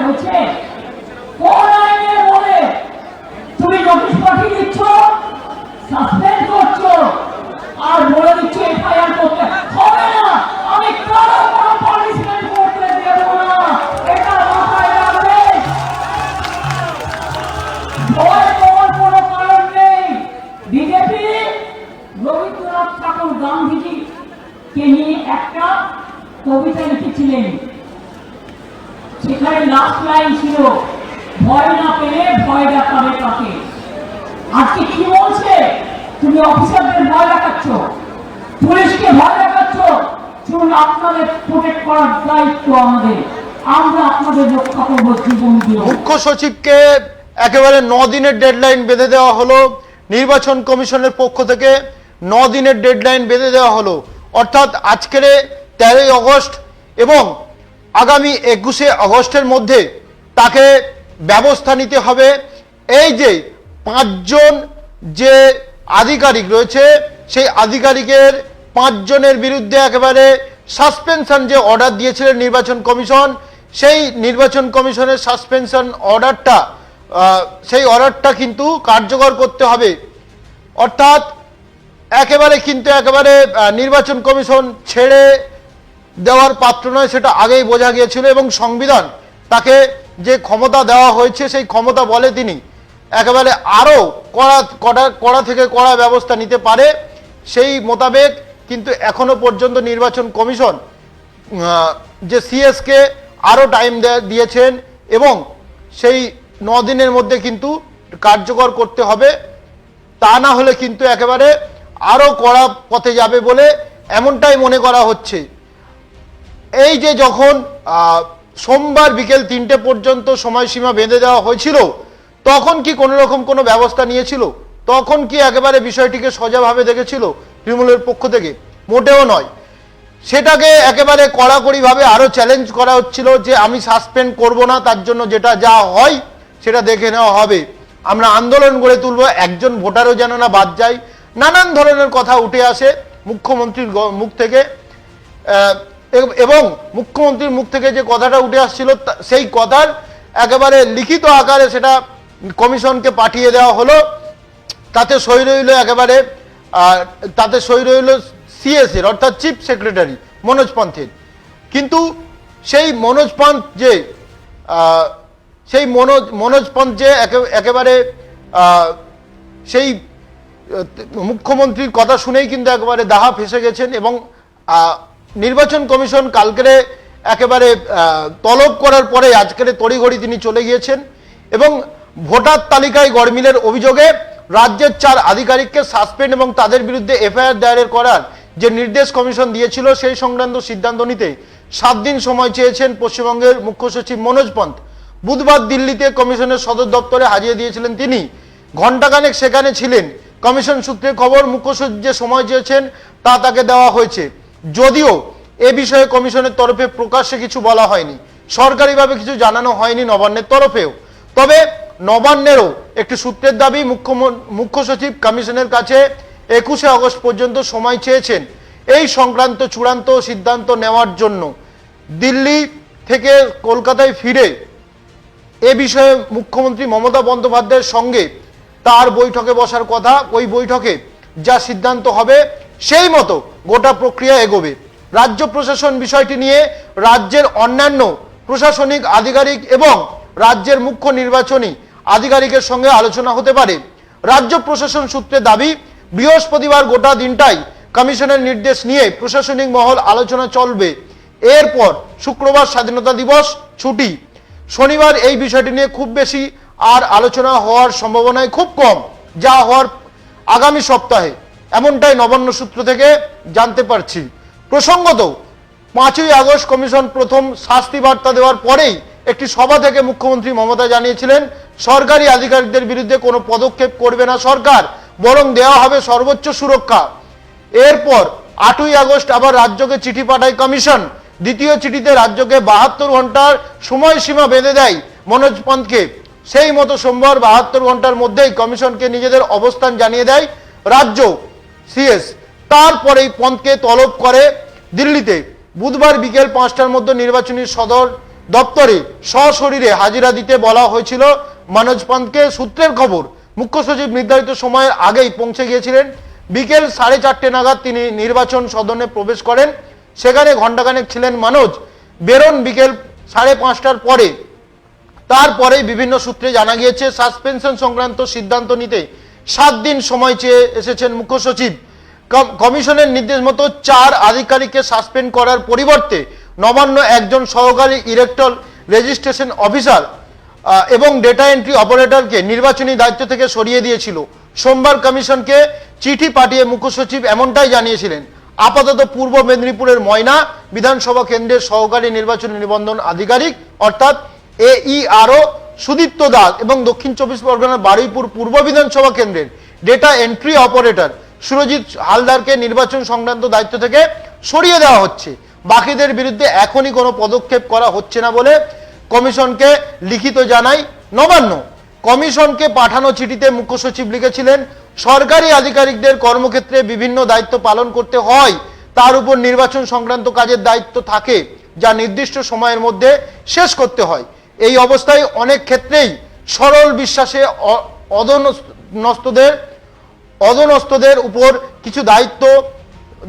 হয়েছে? কোন আইনের বলে তুমি নোটিশ পাঠিয়ে দিচ্ছ, সাসপেন্ড করছো, আর বলে দিচ্ছ এফআইআর করতে হবে না? আমি কারো কোনো পানিশমেন্ট করতে দেব না, এটা মাথায় রাখবে। ভয় পাওয়ার কোনো কারণ নেই। বিজেপি রবীন্দ্রনাথ ঠাকুর গান্ধীজি কে নিয়ে একটা কবিতা লিখেছিলেন, সেখানে লাস্ট লাইন ছিল, ভয় না পেলে ভয় দেখাবে কাকে। আজকে কি বলছে? তুমি অফিসারদের ভয় দেখাচ্ছ, পুলিশকে ভয় দেখাচ্ছ। শুনুন, আপনাদের প্রোটেক্ট করার দায়িত্ব আমাদের, আমরা আপনাদের রক্ষা করবো জীবন দিয়ে। মুখ্য সচিবকে একেবারে 9 দিনের ডেডলাইন বেঁধে দেওয়া হলো নির্বাচন কমিশনের পক্ষ থেকে। 9 দিনের ডেডলাইন বেঁধে দেওয়া হলো, অর্থাৎ আজকের 13ই আগস্ট এবং আগামী 21শে আগস্টের মধ্যে তাকে ব্যবস্থা নিতে হবে। এই যে 5 জন যে আধিকারিক রয়েছে, সেই আধিকারিকের 5 জনের বিরুদ্ধে একেবারে সাসপেনশন যে অর্ডার দিয়েছিলেন নির্বাচন কমিশন, সেই নির্বাচন কমিশনের সাসপেনশন অর্ডারটা, সেই অর্ডারটা কিন্তু কার্যকর করতে হবে। অর্থাৎ একেবারে নির্বাচন কমিশন ছেড়ে দেওয়ার পাত্র নয়, সেটা আগেই বোঝা গিয়েছিল। এবং সংবিধান তাকে যে ক্ষমতা দেওয়া হয়েছে, সেই ক্ষমতা বলে তিনি একেবারে আরো কড়া থেকে কড়া ব্যবস্থা নিতে পারে। সেই মোতাবেক কিন্তু এখনো পর্যন্ত নির্বাচন কমিশন যে সিএস কে আরো টাইম দিয়েছেন এবং সেই 9 দিনের মধ্যে কিন্তু কার্যকর করতে হবে। তা না হলে কিন্তু একেবারে আরো কড়া পথে যাবে বলে এমনটাই মনে করা হচ্ছে। এই যে যখন সোমবার বিকেল 3টে পর্যন্ত সময়সীমা বেঁধে দেওয়া হয়েছিল, তখন কি কোনো রকম কোনো ব্যবস্থা নিয়েছিল? তখন কি একেবারে বিষয়টিকে সোজাভাবে দেখেছিল তৃণমূলের পক্ষ থেকে? মোটেও নয়। সেটাকে একেবারে কড়াকড়িভাবে আরো চ্যালেঞ্জ করা হচ্ছিল যে আমি সাসপেন্ড করব না, তার জন্য যেটা যা হয় সেটা দেখে নেওয়া হবে, আমরা আন্দোলন গড়ে তুলব, একজন ভোটারও যেন না বাদ যায়। নানান ধরনের কথা উঠে আসে মুখ্যমন্ত্রীর মুখ থেকে, এবং মুখ্যমন্ত্রীর মুখ থেকে যে কথাটা উঠে আসছিল সেই কথার একেবারে লিখিত আকারে সেটা কমিশনকে পাঠিয়ে দেওয়া হলো। তাতে সই রইল সিএস এর, অর্থাৎ চিফ সেক্রেটারি মনোজ পান্থের। কিন্তু সেই মনোজ পান্থ যে একেবারে সেই মুখ্যমন্ত্রীর কথা শুনেই কিন্তু একেবারে দাহা ফেসে গেছেন। এবং নির্বাচন কমিশন কালকে একেবারে তলব করার পরে আজকের তড়িঘড়ি তিনি চলে গিয়েছেন এবং ভোটার তালিকায় গড়মিলের অভিযোগে রাজ্যের 4 আধিকারিককে সাসপেন্ড এবং তাদের বিরুদ্ধে এফআইআর দায়ের করার যে নির্দেশ কমিশন দিয়েছিল, সেই সংক্রান্ত সিদ্ধান্ত নিতে 7 দিন সময় চেয়েছেন পশ্চিমবঙ্গের মুখ্য সচিব মনোজ পান্থ। বুধবার দিল্লিতে কমিশনের সদর দপ্তরে হাজিয়ে দিয়েছিলেন তিনি। ঘণ্টাখানেক সেখানে ছিলেন। কমিশন সূত্রে খবর, মুখ্য সচিব যে সময় চেয়েছেন তা তাকে দেওয়া হয়েছে। যদিও এ বিষয়ে কমিশনের তরফে প্রকাশ্যে কিছু বলা হয়নি, সরকারিভাবে কিছু জানানো হয়নি নবান্নের তরফেও। তবে নবান্নেরও একটি সূত্রের দাবি, মুখ্য সচিব কমিশনের কাছে 21শে আগস্ট পর্যন্ত সময় চেয়েছেন এই সংক্রান্ত চূড়ান্ত সিদ্ধান্ত নেওয়ার জন্য। দিল্লি থেকে কলকাতায় ফিরে এ বিষয়ে মুখ্যমন্ত্রী মমতা বন্দ্যোপাধ্যায়ের সঙ্গে তার বৈঠকে বসার কথা। ওই বৈঠকে যা সিদ্ধান্ত হবে সেই মতো গোটা প্রক্রিয়া এগোবে। রাজ্য প্রশাসন বিষয়টি নিয়ে রাজ্যের অন্যান্য প্রশাসনিক আধিকারিক এবং রাজ্যের মুখ্য নির্বাচনী আধিকারিকের সঙ্গে আলোচনা হতে পারে। রাজ্য প্রশাসন সূত্রে দাবি, বৃহস্পতিবার গোটা দিনটাই কমিশনের নির্দেশ নিয়ে প্রশাসনিক মহল আলোচনা চলবে। এরপর শুক্রবার স্বাধীনতা দিবস ছুটি। শনিবার এই বিষয়টি নিয়ে খুব বেশি আর আলোচনা হওয়ার সম্ভাবনাই খুব কম, যা হওয়ার আগামী সপ্তাহে, এমনটাই নবান্ন সূত্র থেকে জানতে পারছি। প্রসঙ্গত 5ই আগস্ট কমিশন প্রথম শাস্তি বার্তা দেওয়ার পরেই একটি সভা থেকে মুখ্যমন্ত্রী মমতা জানিয়েছিলেন সরকারি আধিকারিকদের বিরুদ্ধে কোনো পদক্ষেপ করবে না সরকার, বরং দেওয়া হবে সর্বোচ্চ সুরক্ষা। এরপর 8ই আগস্ট আবার রাজ্যকে চিঠি পাঠায় কমিশন। দ্বিতীয় চিঠিতে রাজ্যকে 72 ঘন্টার সময়সীমা বেঁধে দেয় মনোজ পান্থকে। সেই মতো সোমবার 72 ঘন্টার মধ্যেই কমিশনকে নিজেদের অবস্থান জানিয়ে দেয় রাজ্য সিএস। তারপরেই পান্থকে তলব করে দিল্লিতে। বুধবার বিকেল 5টার মধ্যে নির্বাচনী সদর দপ্তরে সশরীরে হাজিরা দিতে বলা হয়েছিল মনোজ পন্তকে। সূত্রের খবর, মুখ্য সচিব নির্ধারিত সময়ের আগেই পৌঁছে গিয়েছিলেন। বিকেল 4:30 নাগাদ তিনি নির্বাচন সদনে প্রবেশ করেন। সেখানে ঘণ্টাখানেক ছিলেন মনোজ, বেরোন বিকেল 5:30টার পরে। তারপরে বিভিন্ন সূত্রে জানা গিয়েছে সাসপেনশন সংক্রান্ত সিদ্ধান্ত নিতে 7 দিন সময় চেয়ে এসেছেন মুখ্য সচিব। কমিশনের নির্দেশ মতো 4 আধিকারিককে সাসপেন্ড করার পরিবর্তে নবান্ন একজন সহকারী ইলেকট্রাল রেজিস্ট্রেশন অফিসার এবং ডেটা এন্ট্রি অপারেটরকে নির্বাচনী দায়িত্ব থেকে সরিয়ে দিয়েছিল। সোমবার কমিশনকে চিঠি পাঠিয়ে মুখ্য সচিব এমনটাই জানিয়েছিলেন। আপাতত পূর্ব মেদিনীপুরের ময়না বিধানসভা কেন্দ্রের সহকারী নির্বাচনী নিবন্ধন আধিকারিক অর্থাৎ AERO সুদীপ্ত দাস এবং দক্ষিণ 24 পরগনার বারুইপুর পূর্ব বিধানসভা কেন্দ্রের ডেটা এন্ট্রি অপারেটর সুরজিৎ হালদারকে নির্বাচন সংক্রান্ত দায়িত্ব থেকে সরিয়ে দেওয়া হচ্ছে। বাকিদের বিরুদ্ধে এখনই কোনো পদক্ষেপ করা হচ্ছে না বলে কমিশনকে লিখিত জানায় নবান্ন। কমিশনকে পাঠানো চিঠিতে মুখ্য সচিব লিখেছিলেন, সরকারি আধিকারিকদের কর্মক্ষেত্রে বিভিন্ন দায়িত্ব পালন করতে হয়, তার উপর নির্বাচন সংক্রান্ত কাজের দায়িত্ব থাকে যা নির্দিষ্ট সময়ের মধ্যে শেষ করতে হয়। এই অবস্থায় অনেক ক্ষেত্রেই সরল বিশ্বাসে অধনস্থদের উপর কিছু দায়িত্ব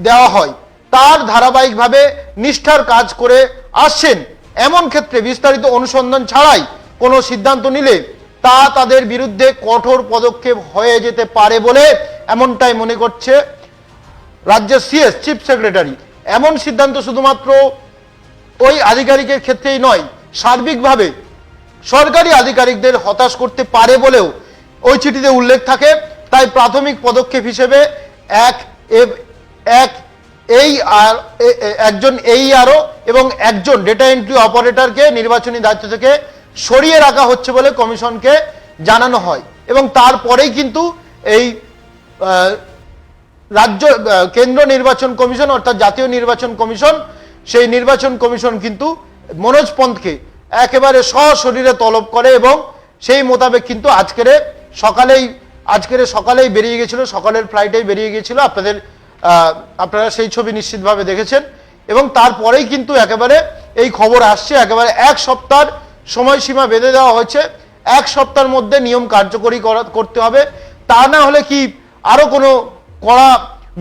দেওয়া হয়, তার ধারাবাহিকভাবে নিষ্ঠার কাজ করে আসছেন। এমন ক্ষেত্রে বিস্তারিত অনুসন্ধান ছাড়াই কোনো সিদ্ধান্ত নিলে তা তাদের বিরুদ্ধে কঠোর পদক্ষেপ হয়ে যেতে পারে বলে এমনটাই মনে করছে রাজ্যের CS চিফ সেক্রেটারি। এমন সিদ্ধান্ত শুধুমাত্র ওই আধিকারিকের ক্ষেত্রেই নয়, সার্বিকভাবে সরকারি আধিকারিকদের হতাশ করতে পারে বলেও ওই চিঠিতে উল্লেখ থাকে। তাই প্রাথমিক পদক্ষেপ হিসেবে একজন AERO এবং একজন ডেটা এন্ট্রি অপারেটরকে নির্বাচনী দায়িত্ব থেকে সরিয়ে রাখা হচ্ছে বলে কমিশনকে জানানো হয় এবং তারপরেই কিন্তু এই কেন্দ্র নির্বাচন কমিশন অর্থাৎ জাতীয় নির্বাচন কমিশন, সেই নির্বাচন কমিশন কিন্তু মনোজ পন্তকে একেবারে সশরীরে তলব করে এবং সেই মোতাবেক কিন্তু আজকের সকালেই বেরিয়ে গেছিল, সকালের ফ্লাইটেই বেরিয়ে গিয়েছিল। আপনারা সেই ছবি নিশ্চিতভাবে দেখেছেন এবং তারপরেই কিন্তু একেবারে এই খবর আসছে, একেবারে 1 সপ্তাহের সময়সীমা বেঁধে দেওয়া হয়েছে। 1 সপ্তাহের মধ্যে নিয়ম কার্যকরী করতে হবে, তা না হলে কি আরো কোনো কড়া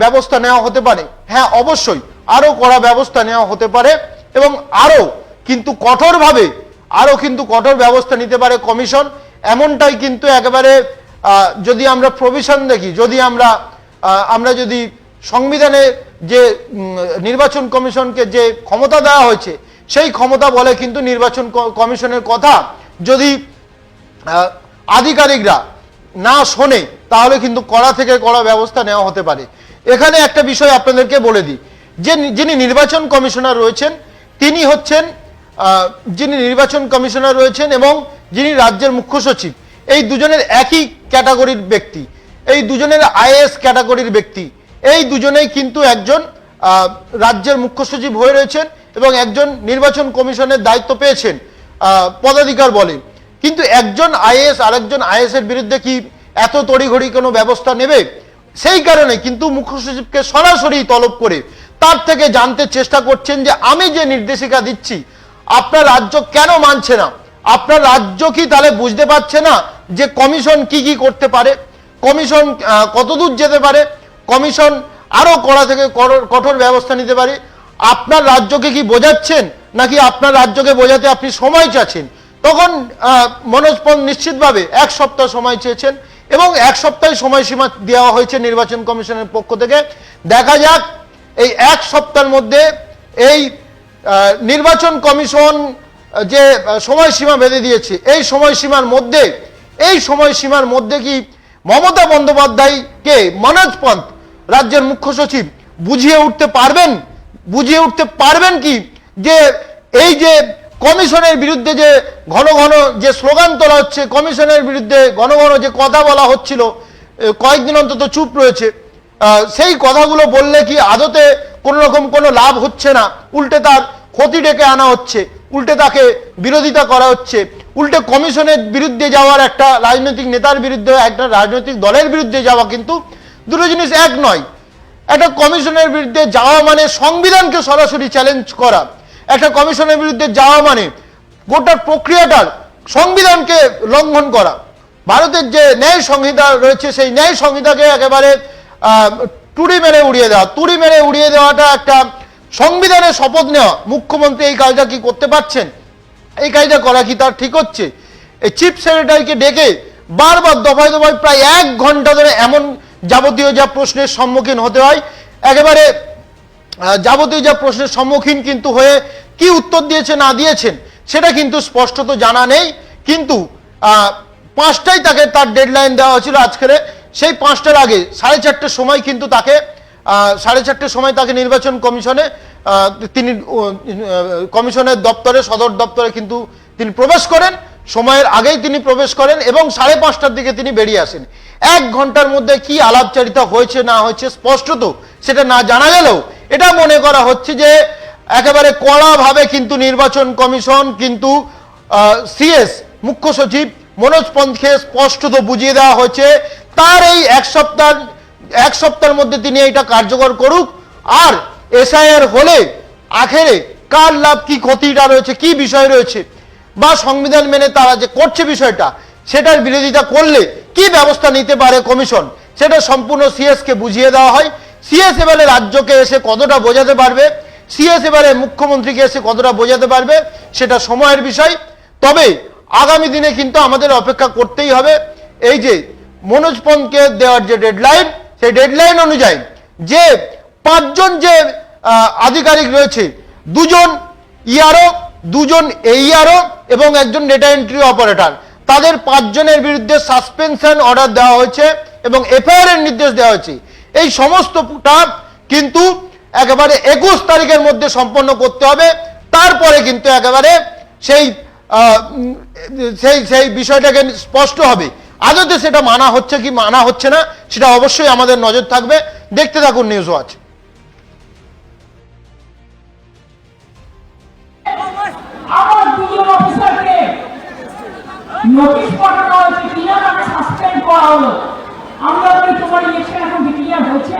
ব্যবস্থা নেওয়া হতে পারে? হ্যাঁ, অবশ্যই আরো কড়া ব্যবস্থা নেওয়া হতে পারে এবং আরো কিন্তু কঠোর ব্যবস্থা নিতে পারে কমিশন। এমনটাই কিন্তু একেবারে যদি আমরা প্রভিশন দেখি, যদি আমরা যদি সংবিধানে যে নির্বাচন কমিশনকে যে ক্ষমতা দেওয়া হয়েছে সেই ক্ষমতা বলে কিন্তু নির্বাচন কমিশনের কথা যদি আধিকারিকরা না শোনে তাহলে কিন্তু কড়া থেকে কড়া ব্যবস্থা নেওয়া হতে পারে। এখানে একটা বিষয় আপনাদেরকে বলে দিই, যে যিনি নির্বাচন কমিশনার রয়েছেন তিনি হচ্ছেন এবং যিনি রাজ্যের মুখ্য সচিব, এই দুজনের একই ক্যাটাগরির ব্যক্তি, এই দুজনের IAS ক্যাটাগরির ব্যক্তি, এই দুজনেই কিন্তু একজন রাজ্যের মুখ্য সচিব হয়ে রয়েছেন এবং একজন নির্বাচন কমিশনের দায়িত্ব পেয়েছেন পদাধিকার বলে। কিন্তু একজন IAS আরেকজন IAS এর বিরুদ্ধে কি এত তড়িঘড়ি কোনো ব্যবস্থা নেবে? সেই কারণে কিন্তু মুখ্য সচিবকে সরাসরি তলব করে তার থেকে জানতে চেষ্টা করছেন যে আমি যে নির্দেশিকা দিচ্ছি আপনার রাজ্য কেন মানছে না? আপনার রাজ্য কি তাহলে বুঝতে পারছে না যে কমিশন কি করতে পারে, কমিশন কতদূর যেতে পারে, কমিশন আরো কড়া থেকে কঠোর ব্যবস্থা নিতে পারে? আপনার রাজ্যকে কি বোঝাচ্ছেন নাকি আপনার রাজ্যকে বোঝাতে আপনি সময় চাচ্ছেন? তখন মনোজ পন্ত নিশ্চিতভাবে 1 সপ্তাহ সময় চেয়েছেন এবং 1 সপ্তাহের সময়সীমা দেওয়া হয়েছে নির্বাচন কমিশনের পক্ষ থেকে। দেখা যাক এই 1 সপ্তাহের মধ্যে এই নির্বাচন কমিশন যে সময়সীমা বেঁধে দিয়েছে এই সময়সীমার মধ্যে কি মমতা বন্দ্যোপাধ্যায়কে মনোজ পন্ত রাজ্যের মুখ্য সচিব বুঝিয়ে উঠতে পারবেন কি যে এই যে কমিশনের বিরুদ্ধে যে ঘন ঘন যে স্লোগান তোলা হচ্ছে, কমিশনের বিরুদ্ধে ঘন ঘন যে কথা বলা হচ্ছিল, কয়েকদিন অন্তত চুপ রয়েছে, সেই কথাগুলো বললে কি আদতে কোনো রকম কোনো লাভ হচ্ছে না, উল্টে তার ক্ষতি ডেকে আনা হচ্ছে, উল্টে তাকে বিরোধিতা করা হচ্ছে, উল্টে কমিশনের বিরুদ্ধে যাওয়ার একটা রাজনৈতিক নেতার বিরুদ্ধে একটা রাজনৈতিক দলের বিরুদ্ধে যাওয়া কিন্তু দুটো জিনিস এক নয়। একটা কমিশনের বিরুদ্ধে যাওয়া মানে সংবিধানকে সরাসরি চ্যালেঞ্জ করা, একটা কমিশনের বিরুদ্ধে যাওয়া মানে গোটা প্রক্রিয়াটার সংবিধানকে লঙ্ঘন করা। ভারতের যে ন্যায় সংহিতা রয়েছে সেই ন্যায় সংহিতাকে একেবারে তুড়ি মেরে উড়িয়ে দেওয়াটা একটা সংবিধানের শপথ নেওয়া। মুখ্যমন্ত্রী এই কাজটা কি করতে পারছেন? এই কাজটা করা কি তার ঠিক হচ্ছে? এই চিফ সেক্রেটারিকে ডেকে বারবার দফায় দফায় প্রায় 1 ঘন্টা ধরে এমন যাবতীয় যা প্রশ্নের সম্মুখীন হতে হয়, একেবারে যাবতীয় যা প্রশ্নের সম্মুখীন কিন্তু হয়ে কি উত্তর দিয়েছে না দিয়েছেন সেটা কিন্তু স্পষ্টত জানা নেই। কিন্তু 5টায় তাকে তার ডেডলাইন দেওয়া হয়েছিল আজকের, সেই 5টার আগে 4:30টার সময় কিন্তু তাকে 4:30টার সময় তাকে নির্বাচন কমিশনে তিনি কমিশনের দপ্তরে, সদর দপ্তরে কিন্তু তিনি প্রবেশ করেন। সময়ের আগেই তিনি প্রবেশ করেন এবং 5:30টার দিকে তিনি বেরিয়ে আসেন। 1 ঘন্টার মধ্যে কি আলাপচারিতা হয়েছে না হয়েছে স্পষ্টত সেটা না জানা গেলেও এটা মনে করা হচ্ছে যে একেবারে কড়াভাবে কিন্তু নির্বাচন কমিশন কিন্তু সিএস মুখ্য সচিব মনোজ পন্থকে স্পষ্টত বুঝিয়ে দেওয়া হয়েছে তার এই এক সপ্তাহের মধ্যে তিনি এটা কার্যকর করুক। আর এসআইআর হলে আখেরে কার লাভ কি ক্ষতিটা রয়েছে, কি বিষয় রয়েছে, বা সংবিধান মেনে তারা যে করছে বিষয়টা সেটার বিরোধিতা করলে কি ব্যবস্থা নিতে পারে কমিশন, সেটা সম্পূর্ণ সিএস কে বুঝিয়ে দেওয়া হয়। সিএস এবারে রাজ্যকে এসে কতটা বোঝাতে পারবে, সিএস এবারে মুখ্যমন্ত্রীকে এসে কতটা বোঝাতে পারবে সেটা সময়ের বিষয়। তবে আগামী দিনে কিন্তু আমাদের অপেক্ষা করতেই হবে। এই যে মনোজ পন্থকে দেওয়ার যে ডেডলাইন, সেই ডেডলাইন অনুযায়ী যে 5 জন যে আধিকারিক রয়েছে, 2 জন ইআরও, 2 জন এইআরও এবং 1 জন ডেটা এন্ট্রি অপারেটর, তাদের 5 জনের বিরুদ্ধে সাসপেনশন অর্ডার দেওয়া হয়েছে এবং এফআইআর এর নির্দেশ দেওয়া হয়েছে। এই সমস্তটা কিন্তু একেবারে 21 তারিখের মধ্যে সম্পন্ন করতে হবে। তারপরে কিন্তু একেবারে সেই বিষয়টাকে স্পষ্ট হবে আদতে সেটা মানা হচ্ছে কি মানা হচ্ছে না, সেটা অবশ্যই আমাদের নজর থাকবে। দেখতে থাকুন নিউজ ওয়াচ। আমার 2 জন অফিসারকে নোটিশ পাঠানো হয়েছে, কিনা তাকে সাসপেন্ড করা হলো। আমরা বলি তোমার ইলেকশন এখন ডিক্লেয়ার হচ্ছে,